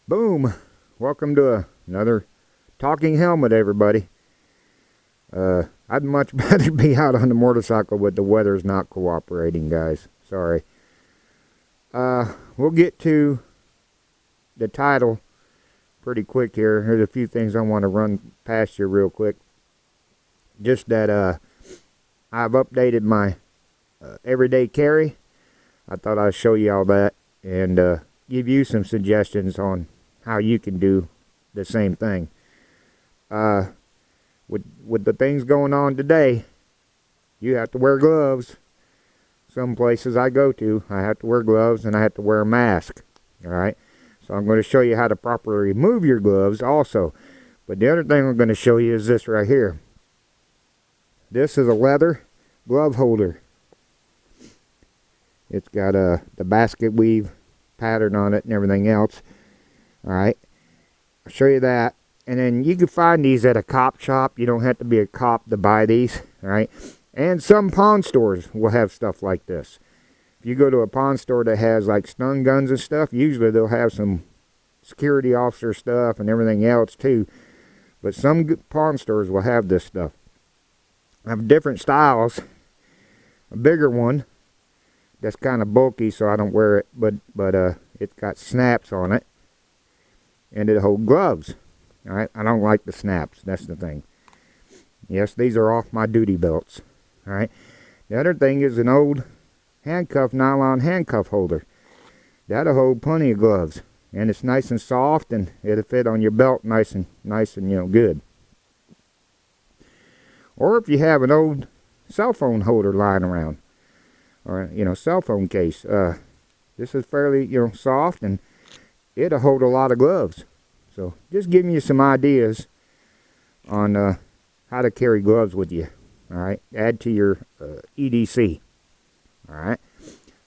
Boom! Welcome to another talking helmet, everybody. I'd much rather be out on the motorcycle, but the weather's not cooperating, guys. Sorry. We'll get to the title pretty quick here. Here's a few things I want to run past you real quick. Just that I've updated my everyday carry. I thought I'd show you all that and give you some suggestions on how you can do the same thing. With the things going on today, you have to wear gloves. Some places I go to, I have to wear gloves and I have to wear a mask. Alright? So I'm going to show you how to properly remove your gloves also. But the other thing I'm going to show you is this right here. This is a leather glove holder. It's got the basket weave pattern on it and everything else. Alright, I'll show you that. And then you can find these at a cop shop. You don't have to be a cop to buy these. Alright, and some pawn stores will have stuff like this. If you go to a pawn store that has like stun guns and stuff, usually they'll have some security officer stuff and everything else too. But some pawn stores will have this stuff. I have different styles. A bigger one that's kind of bulky, so I don't wear it, but it's got snaps on it. And it holds gloves. Alright, I don't like the snaps. That's the thing. Yes, these are off my duty belts. Alright. The other thing is an old nylon handcuff holder. That'll hold plenty of gloves. And it's nice and soft, and it'll fit on your belt nice and good. Or if you have an old cell phone holder lying around, or cell phone case, this is fairly soft, and it'll hold a lot of gloves. So just giving you some ideas on how to carry gloves with you. Alright, add to your EDC. Alright,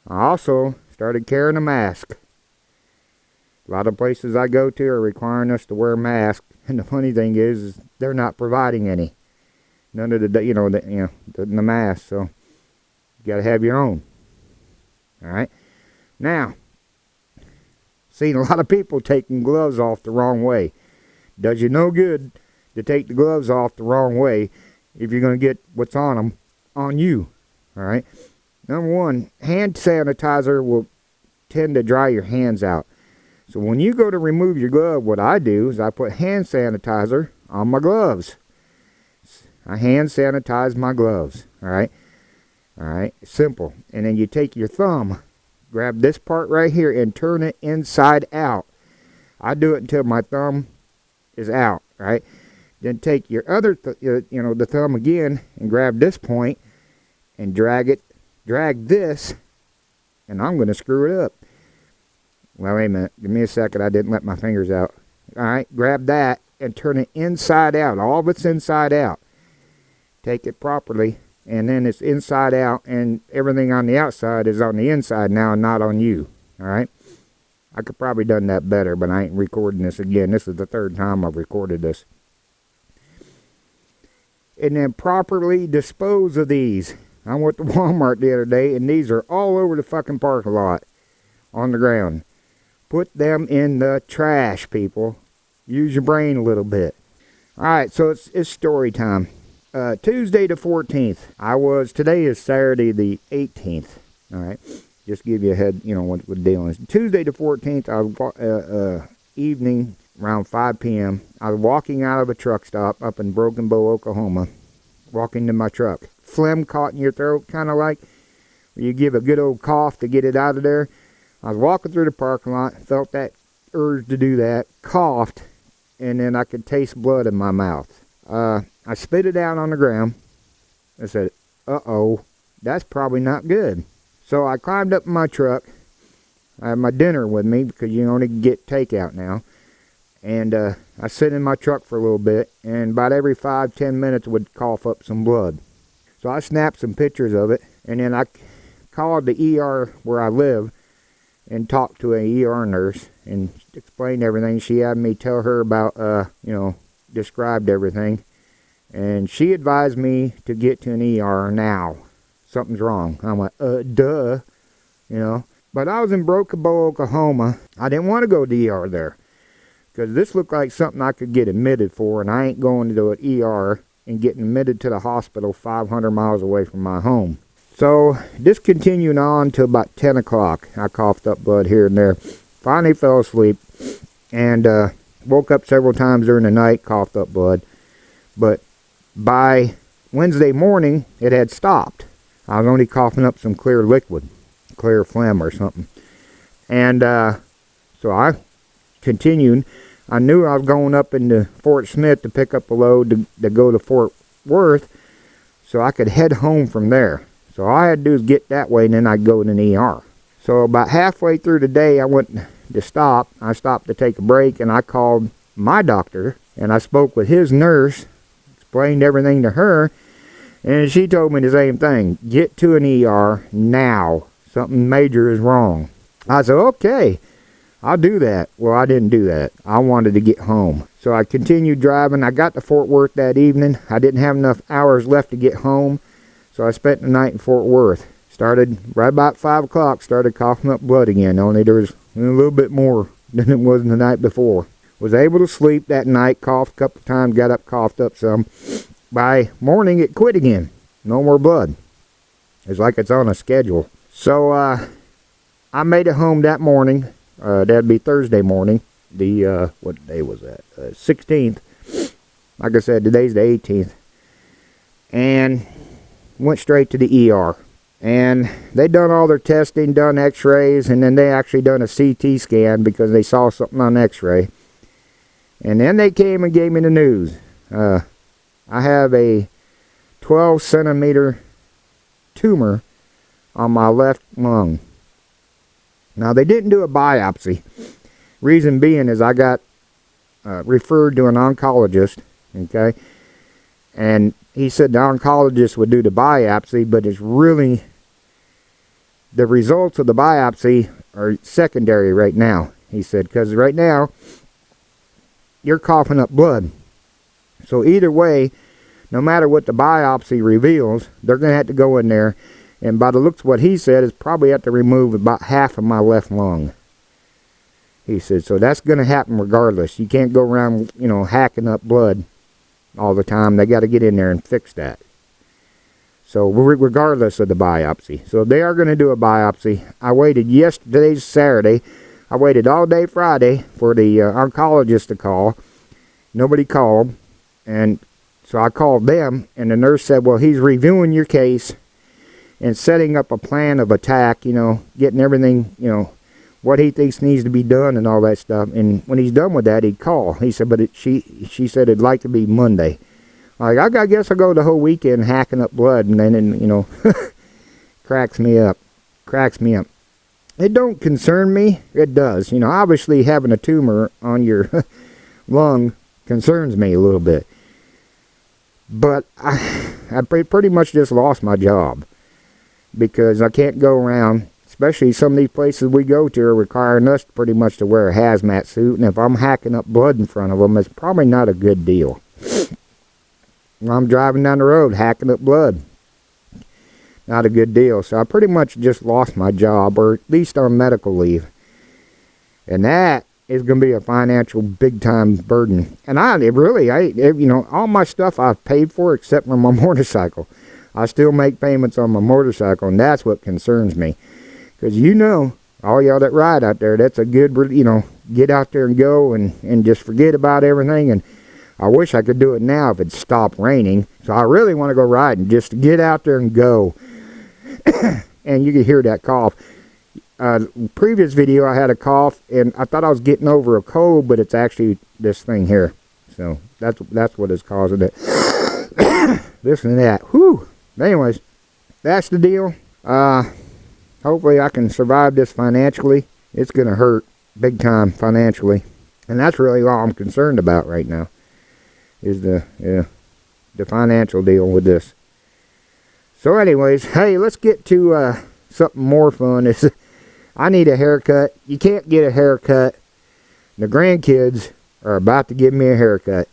I also started carrying a mask. A lot of places I go to are requiring us to wear a mask, and the funny thing is they're not providing any. None of the mask, so you gotta have your own. Alright, now, seen a lot of people taking gloves off the wrong way. Does you no good to take the gloves off the wrong way if you're going to get what's on them on you. Alright? Number one, hand sanitizer will tend to dry your hands out. So when you go to remove your glove, what I do is I put hand sanitizer on my gloves. I hand sanitize my gloves. Alright? Alright? Simple. And then you take your thumb, grab this part right here and turn it inside out. I do it until my thumb is out, right? Then take your other, the thumb again and grab this point and drag this, and I'm going to screw it up. Well, wait a minute. Give me a second. I didn't let my fingers out. All right, grab that and turn it inside out. All of it's inside out. Take it properly. And then it's inside out, and everything on the outside is on the inside now and not on you. Alright? I could probably done that better, but I ain't recording this again. This is the third time I've recorded this. And then properly dispose of these. I went to Walmart the other day, and these are all over the fucking parking lot on the ground. Put them in the trash, people. Use your brain a little bit. Alright, so it's story time. Tuesday the 14th. Today is Saturday the 18th. Alright. Just give you a head, what the deal is. Tuesday the 14th, I was, evening, around 5 p.m. I was walking out of a truck stop up in Broken Bow, Oklahoma. Walking to my truck. Phlegm caught in your throat, kind of like you give a good old cough to get it out of there. I was walking through the parking lot, felt that urge to do that, coughed, and then I could taste blood in my mouth. I spit it out on the ground. I said, uh-oh, that's probably not good. So I climbed up in my truck. I had my dinner with me because you only get takeout now. And I sit in my truck for a little bit, and about every 5-10 minutes would cough up some blood. So I snapped some pictures of it, and then I called the ER where I live and talked to an ER nurse and explained everything. She had me tell her about, described everything. And she advised me to get to an ER now. Something's wrong. I'm like, duh. But I was in Broken Bow, Oklahoma. I didn't want to go to the ER there. Because this looked like something I could get admitted for, and I ain't going to an ER and getting admitted to the hospital 500 miles away from my home. So this continued on till about 10 o'clock. I coughed up blood here and there. Finally fell asleep and woke up several times during the night, coughed up blood. But by Wednesday morning, it had stopped. I was only coughing up some clear liquid, clear phlegm or something. And so I continued. I knew I was going up into Fort Smith to pick up a load to go to Fort Worth so I could head home from there. So all I had to do is get that way and then I'd go to an ER. So about halfway through the day I went to stop. I stopped to take a break and I called my doctor and I spoke with his nurse, explained everything to her, and she told me the same thing. Get to an ER now. Something major is wrong. I said, okay, I'll do that. Well, I didn't do that. I wanted to get home. So I continued driving. I got to Fort Worth that evening. I didn't have enough hours left to get home, so I spent the night in Fort Worth. Started right about 5 o'clock, started coughing up blood again, only there was a little bit more than it was the night before. Was able to sleep that night, coughed a couple of times, got up, coughed up some. By morning, it quit again. No more blood. It's like it's on a schedule. So I made it home that morning. That'd be Thursday morning. What day was that? 16th. Like I said, today's the 18th. And went straight to the ER. And they done all their testing, done x-rays, and then they actually done a CT scan because they saw something on x-ray. And then they came and gave me the news. I have a 12 centimeter tumor on my left lung. Now, they didn't do a biopsy. Reason being is I got referred to an oncologist, okay? And he said the oncologist would do the biopsy, but it's really, the results of the biopsy are secondary right now, he said, because right now, you're coughing up blood. So either way, no matter what the biopsy reveals, they're going to have to go in there, and by the looks of what he said, is probably have to remove about half of my left lung. He said, so that's going to happen regardless. You can't go around, hacking up blood all the time. They got to get in there and fix that. So regardless of the biopsy. So they are going to do a biopsy. I waited today's Saturday. I waited all day Friday for the oncologist to call. Nobody called. And so I called them, and the nurse said, well, he's reviewing your case and setting up a plan of attack, getting everything, what he thinks needs to be done and all that stuff. And when he's done with that, he'd call. He said, but she said it'd like to be Monday. Like, I guess I'll go the whole weekend hacking up blood, and then, cracks me up. It don't concern me. It does. Obviously having a tumor on your lung concerns me a little bit. But I pretty much just lost my job because I can't go around, especially some of these places we go to are requiring us pretty much to wear a hazmat suit, and if I'm hacking up blood in front of them, it's probably not a good deal. I'm driving down the road hacking up blood. Not a good deal. So I pretty much just lost my job, or at least on medical leave. And that is going to be a financial big-time burden. And all my stuff I've paid for except for my motorcycle. I still make payments on my motorcycle, and that's what concerns me. Because all y'all that ride out there, that's a good, get out there and go and just forget about everything. And I wish I could do it now if it stopped raining. So I really want to go riding, just to get out there and go. And you can hear that cough. Previous video I had a cough, and I thought I was getting over a cold, but it's actually this thing here. So that's what is causing it. This and that. Whew. Anyways, that's the deal. Hopefully I can survive this financially. It's going to hurt big time financially. And that's really all I'm concerned about right now, is the financial deal with this. So anyways, hey, let's get to something more fun. I need a haircut. You can't get a haircut. The grandkids are about to give me a haircut.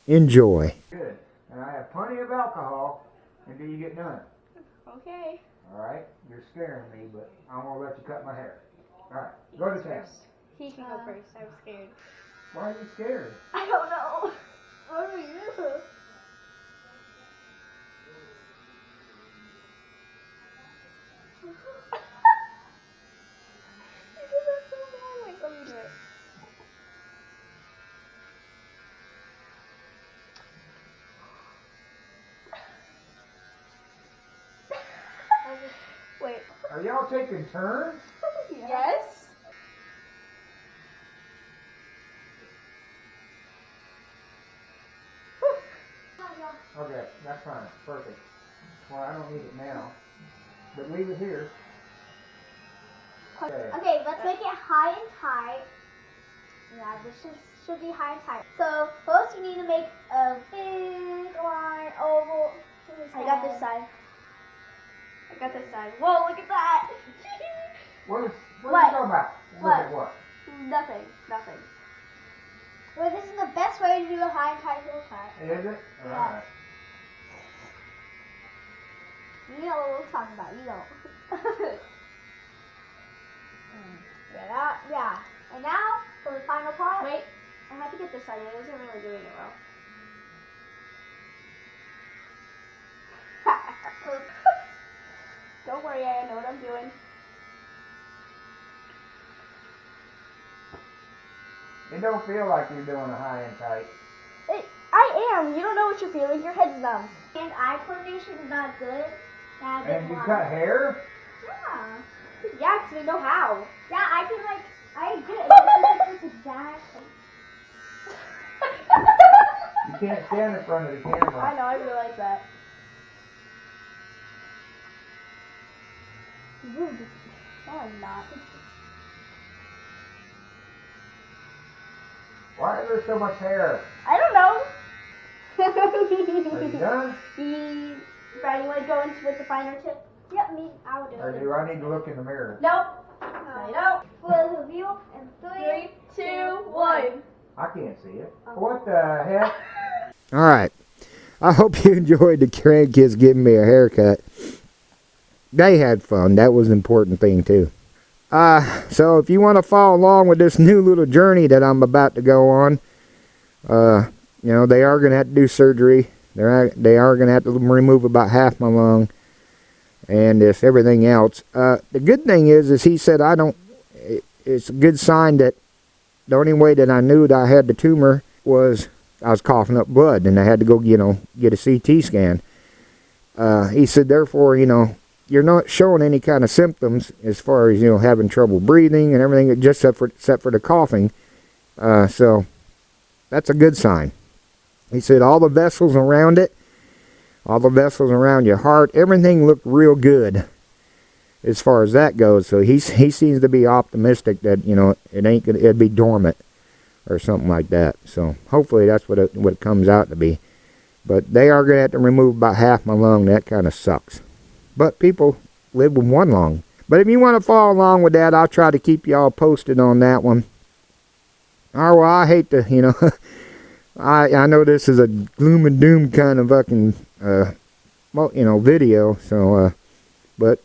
Enjoy. Good. And I have plenty of alcohol until you get done. Okay. Alright? You're scaring me, but I'm going to let you cut my hair. Alright, go to town. He can go first. I'm scared. Why are you scared? I don't know. What are you? Wait, let me do it. Wait. Are y'all taking turns? Yes. Okay, that's fine. Perfect. Well, I don't need it now. But leave it here. Okay, let's make it high and tight. Yeah, this should be high and tight. So first you need to make a big line oval. I got this side. I got this side. Whoa, look at that! What are you talking about? What? Nothing. Well, this is the best way to do a high and tight haircut. Is it? Yeah. Alright. You know what we're talking about. You know. Yeah. And now for the final part. Wait, I have to get this side. It isn't really doing it well. Don't worry, I know what I'm doing. It don't feel like you're doing a high and tight. I am. You don't know what you're feeling. Your head's numb. And eye coordination is not good. And you cut hair? Yeah. Yeah, because we know how. Yeah, I can I did it. This exactly. You can't stand in front of the camera. I know, I realize that. No, I'm not. Why is there so much hair? I don't know. Are you done? Brad, you want to go in with the finer tip? Yep, I will do it. Or do I need to look in the mirror? Nope. No. For the review in 3, 2, 1. I can't see it. What the heck? Alright. I hope you enjoyed the grandkids giving me a haircut. They had fun. That was an important thing too. So if you want to follow along with this new little journey that I'm about to go on, you know, they are going to have to do surgery. They are going to have to remove about half my lung and this everything else. The good thing is he said it's a good sign that the only way that I knew that I had the tumor was I was coughing up blood, and I had to go, you know, get a CT scan. He said, therefore, you know, you're not showing any kind of symptoms as far as, you know, having trouble breathing and everything, just except for the coughing. So that's a good sign. He said all the vessels around it, all the vessels around your heart, everything looked real good as far as that goes. So he seems to be optimistic that, you know, it'd be dormant or something like that. So hopefully that's what it comes out to be. But they are going to have to remove about half my lung. That kind of sucks. But people live with one lung. But if you want to follow along with that, I'll try to keep y'all posted on that one. Oh, well, I hate to, you know, I know this is a gloom and doom kind of fucking, well, you know, video. So, but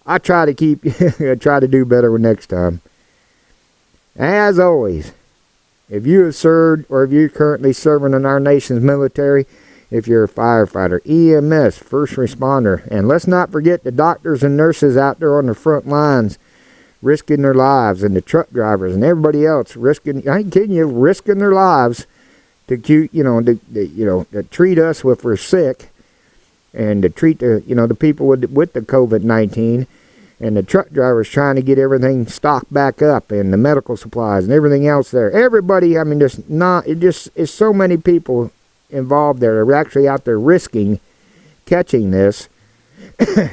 I try to try to do better next time. As always, if you have served or if you're currently serving in our nation's military, if you're a firefighter, EMS, first responder, and let's not forget the doctors and nurses out there on the front lines risking their lives, and the truck drivers and everybody else risking, I ain't kidding you, risking their lives to to treat us if we're sick, and to treat the people with the COVID-19, and the truck drivers trying to get everything stocked back up, and the medical supplies and everything else there. Everybody, I mean, it's so many people involved there are actually out there risking catching this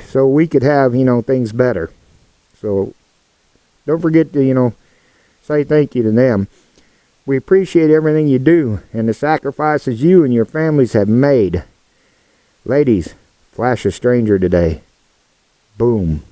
so we could have, things better. So don't forget to, say thank you to them. We appreciate everything you do and the sacrifices you and your families have made. Ladies, flash a stranger today. Boom.